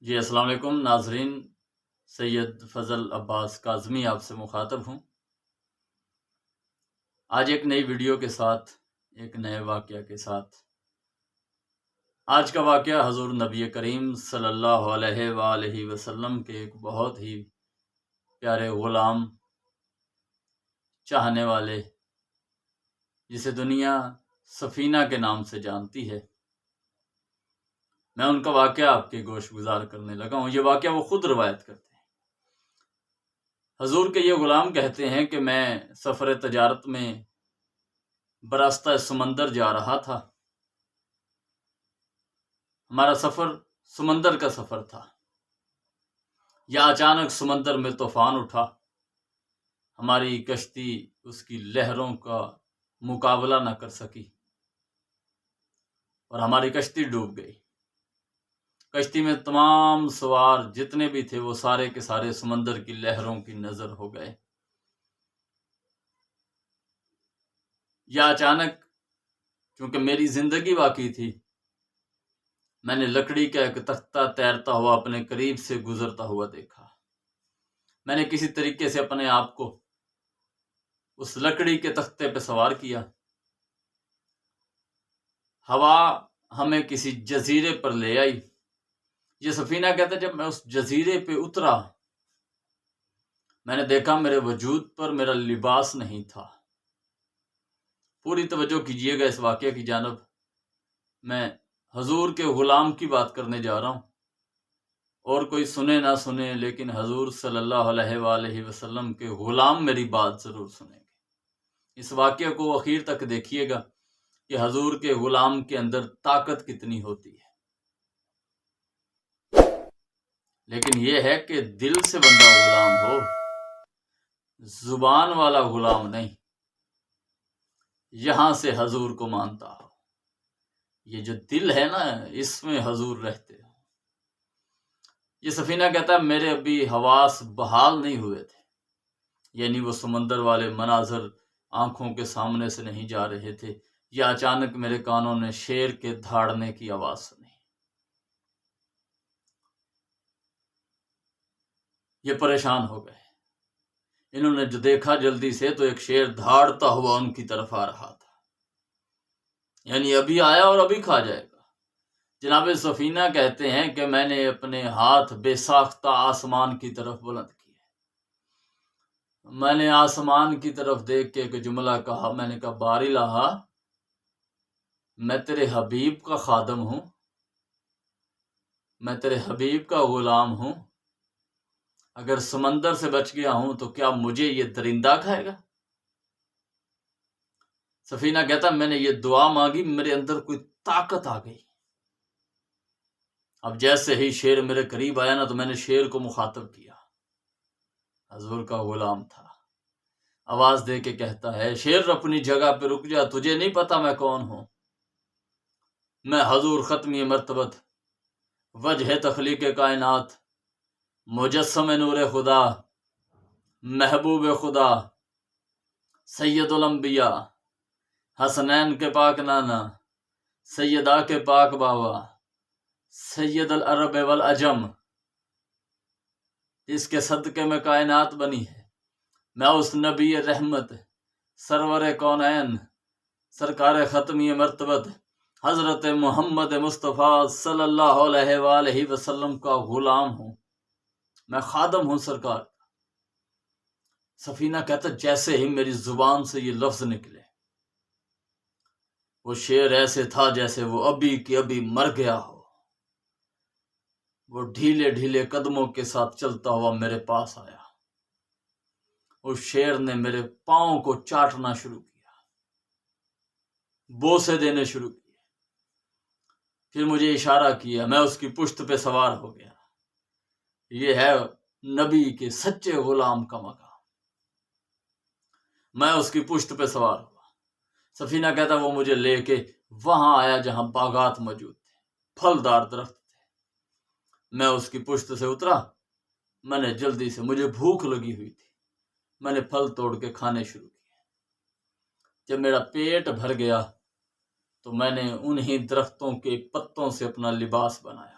جی السلام علیکم ناظرین، سید فضل عباس کاظمی آپ سے مخاطب ہوں۔ آج ایک نئی ویڈیو کے ساتھ، ایک نئے واقعہ کے ساتھ۔ آج کا واقعہ حضور نبی کریم صلی اللہ علیہ وآلہ وسلم کے ایک بہت ہی پیارے غلام، چاہنے والے، جسے دنیا سفینہ کے نام سے جانتی ہے، میں ان کا واقعہ آپ کے گوش گزار کرنے لگا ہوں۔ یہ واقعہ وہ خود روایت کرتے ہیں۔ حضور کے یہ غلام کہتے ہیں کہ میں سفر تجارت میں براستہ سمندر جا رہا تھا۔ ہمارا سفر سمندر کا سفر تھا۔ یا اچانک سمندر میں طوفان اٹھا، ہماری کشتی اس کی لہروں کا مقابلہ نہ کر سکی اور ہماری کشتی ڈوب گئی۔ کشتی میں تمام سوار جتنے بھی تھے وہ سارے کے سارے سمندر کی لہروں کی نظر ہو گئے۔ یا اچانک، چونکہ میری زندگی باقی تھی، میں نے لکڑی کا ایک تختہ تیرتا ہوا اپنے قریب سے گزرتا ہوا دیکھا۔ میں نے کسی طریقے سے اپنے آپ کو اس لکڑی کے تختے پہ سوار کیا۔ ہوا ہمیں کسی جزیرے پر لے آئی۔ یہ سفینہ کہتا ہے جب میں اس جزیرے پہ اترا، میں نے دیکھا میرے وجود پر میرا لباس نہیں تھا۔ پوری توجہ کیجیے گا اس واقعے کی جانب۔ میں حضور کے غلام کی بات کرنے جا رہا ہوں، اور کوئی سنے نہ سنے، لیکن حضور صلی اللہ علیہ وآلہ وسلم کے غلام میری بات ضرور سنیں گے۔ اس واقعے کو اخیر تک دیکھیے گا کہ حضور کے غلام کے اندر طاقت کتنی ہوتی ہے۔ لیکن یہ ہے کہ دل سے بندہ غلام ہو، زبان والا غلام نہیں، یہاں سے حضور کو مانتا ہو۔ یہ جو دل ہے نا، اس میں حضور رہتے ہو۔ یہ سفینہ کہتا ہے میرے ابھی حواس بحال نہیں ہوئے تھے، یعنی وہ سمندر والے مناظر آنکھوں کے سامنے سے نہیں جا رہے تھے۔ یا اچانک میرے کانوں نے شیر کے دھاڑنے کی آواز سنی۔ یہ پریشان ہو گئے۔ انہوں نے جو دیکھا جلدی سے تو ایک شیر دھاڑتا ہوا ان کی طرف آ رہا تھا، یعنی ابھی آیا اور ابھی کھا جائے گا۔ جناب سفینہ کہتے ہیں کہ میں نے اپنے ہاتھ بے ساختہ آسمان کی طرف بلند کیے۔ میں نے آسمان کی طرف دیکھ کے ایک جملہ کہا، میں نے کہا بار الہ، میں تیرے حبیب کا خادم ہوں، میں تیرے حبیب کا غلام ہوں۔ اگر سمندر سے بچ گیا ہوں تو کیا مجھے یہ درندہ کھائے گا؟ سفینہ کہتا میں نے یہ دعا مانگی، میرے اندر کوئی طاقت آ گئی۔ اب جیسے ہی شیر میرے قریب آیا نا تو میں نے شیر کو مخاطب کیا۔ حضور کا غلام تھا، آواز دے کے کہتا ہے شیر اپنی جگہ پہ رک جا، تجھے نہیں پتا میں کون ہوں۔ میں حضور ختمی مرتبت، وجہ تخلیق کائنات، مجسم نور خدا، محبوب خدا، سید الانبیاء، حسنین کے پاک نانا، سیدہ کے پاک بابا، سید العرب والعجم، جس کے صدقے میں کائنات بنی ہے، میں اس نبی رحمت، سرور کونین، سرکار ختمی مرتبت حضرت محمد مصطفیٰ صلی اللہ علیہ وآلہ وسلم کا غلام ہوں، میں خادم ہوں سرکار۔ سفینہ کہتا جیسے ہی میری زبان سے یہ لفظ نکلے، وہ شیر ایسے تھا جیسے وہ ابھی کی ابھی مر گیا ہو۔ وہ ڈھیلے ڈھیلے قدموں کے ساتھ چلتا ہوا میرے پاس آیا۔ اس شیر نے میرے پاؤں کو چاٹنا شروع کیا، بوسے دینے شروع کیے، پھر مجھے اشارہ کیا، میں اس کی پشت پہ سوار ہو گیا۔ یہ ہے نبی کے سچے غلام کا مقام۔ میں اس کی پشت پہ سوار ہوا۔ سفینہ کہتا وہ مجھے لے کے وہاں آیا جہاں باغات موجود تھے، پھلدار درخت تھے۔ میں اس کی پشت سے اترا۔ میں نے جلدی سے، مجھے بھوک لگی ہوئی تھی، میں نے پھل توڑ کے کھانے شروع کیے۔ جب میرا پیٹ بھر گیا تو میں نے انہی درختوں کے پتوں سے اپنا لباس بنایا۔